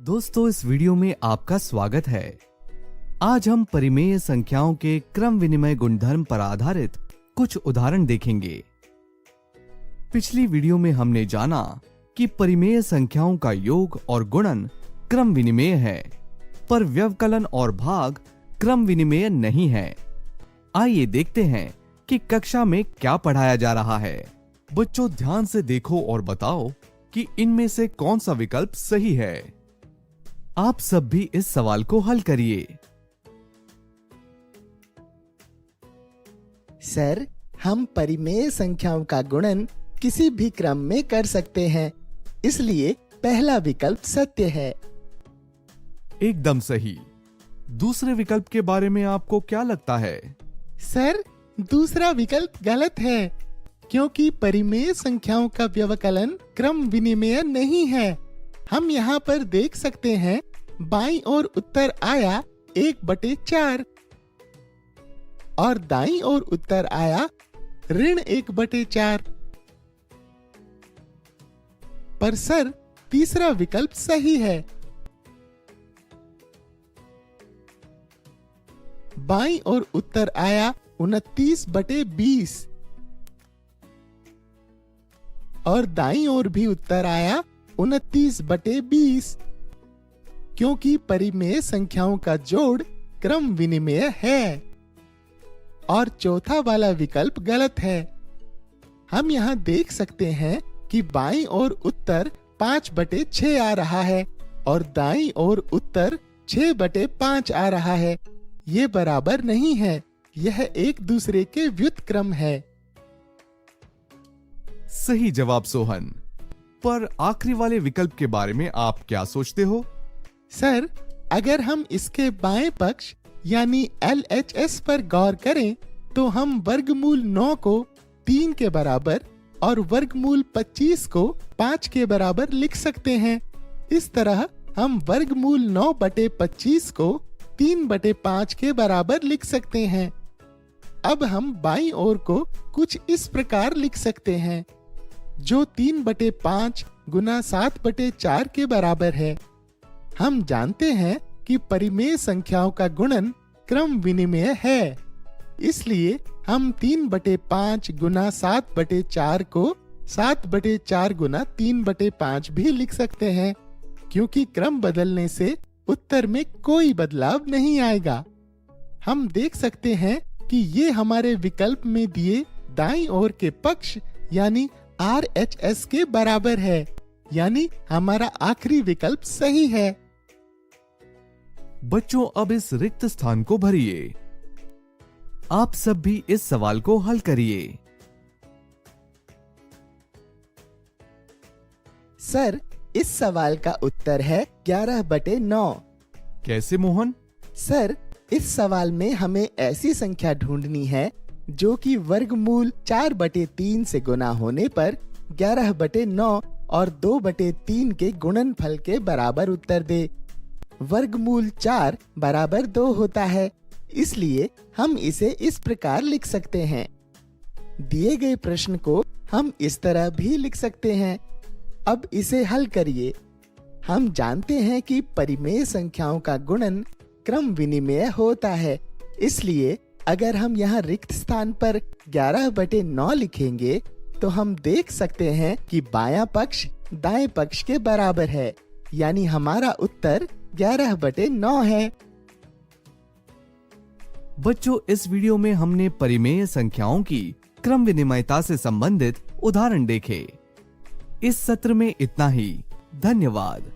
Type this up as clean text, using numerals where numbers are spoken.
दोस्तों, इस वीडियो में आपका स्वागत है। आज हम परिमेय संख्याओं के क्रम विनिमय गुणधर्म पर आधारित कुछ उदाहरण देखेंगे। पिछली वीडियो में हमने जाना कि परिमेय संख्याओं का योग और गुणन क्रम विनिमेय है, पर व्यवकलन और भाग क्रम विनिमेय नहीं है। आइए देखते हैं कि कक्षा में क्या पढ़ाया जा रहा है। बच्चों, ध्यान से देखो और बताओ कि इनमें से कौन सा विकल्प सही है। आप सब भी इस सवाल को हल करिए। सर, हम परिमेय संख्याओं का गुणन किसी भी क्रम में कर सकते हैं, इसलिए पहला विकल्प सत्य है। एकदम सही। दूसरे विकल्प के बारे में आपको क्या लगता है? सर, दूसरा विकल्प गलत है, क्योंकि परिमेय संख्याओं का व्यवकलन क्रम विनिमेय नहीं है। हम यहाँ पर देख सकते हैं, बाईं ओर उत्तर आया 1/4 और दाईं ओर उत्तर आया ऋण 1/4। पर सर, तीसरा विकल्प सही है। बाईं ओर उत्तर आया 29/20 और दाईं ओर भी उत्तर आया 29/20, क्योंकि परिमेय संख्याओं का जोड़ क्रम विनिमेय है। और चौथा वाला विकल्प गलत है। हम यहाँ देख सकते हैं कि बाईं ओर उत्तर 5/6 आ रहा है और दाईं ओर उत्तर 6/5 आ रहा है। ये बराबर नहीं है, यह एक दूसरे के व्युत्क्रम है। सही जवाब सोहन। पर आखिरी वाले विकल्प के बारे में आप क्या सोचते हो? सर, अगर हम इसके बाएं पक्ष यानी LHS पर गौर करें तो हम वर्गमूल 9 को 3 के बराबर और वर्गमूल 25 को 5 के बराबर लिख सकते हैं। इस तरह हम वर्गमूल 9/25 को 3/5 के बराबर लिख सकते हैं। अब हम बाईं ओर को कुछ इस प्रकार लिख सकते हैं, जो 3/5 गुना 7/4 के बराबर है। हम जानते हैं कि परिमेय संख्याओं का गुणन क्रम विनिमेय है, इसलिए हम 3/5 गुना 7/4 को 7/4 गुना 3/5 भी लिख सकते हैं, क्योंकि क्रम बदलने से उत्तर में कोई बदलाव नहीं आएगा। हम देख सकते हैं कि ये हमारे विकल्प में दिए दाईं ओर के पक्ष यानी RHS के बराबर है, यानी हमारा आखिरी विकल्प सही है। बच्चों, अब इस रिक्त स्थान को भरिए। आप सब भी इस सवाल को हल करिए। सर, इस सवाल का उत्तर है 11/9। कैसे मोहन? सर, इस सवाल में हमें ऐसी संख्या ढूंढनी है जो कि वर्गमूल 4/3 से गुना होने पर 11/9 और 2/3 के गुणनफल के बराबर उत्तर दे। वर्गमूल 4 बराबर 2 होता है, इसलिए हम इसे इस प्रकार लिख सकते हैं। दिए गए प्रश्न को हम इस तरह भी लिख सकते हैं। अब इसे हल करिए। हम जानते हैं कि परिमेय संख्याओं का गुणन क्रम विनिमेय होता है, इसलिए अगर हम यहाँ रिक्त स्थान पर 11/9 लिखेंगे तो हम देख सकते हैं कि बायां पक्ष दाएं पक्ष के बराबर है, यानी हमारा उत्तर 11/9 है। बच्चों, इस वीडियो में हमने परिमेय संख्याओं की क्रम विनिमयता से संबंधित उदाहरण देखे। इस सत्र में इतना ही। धन्यवाद।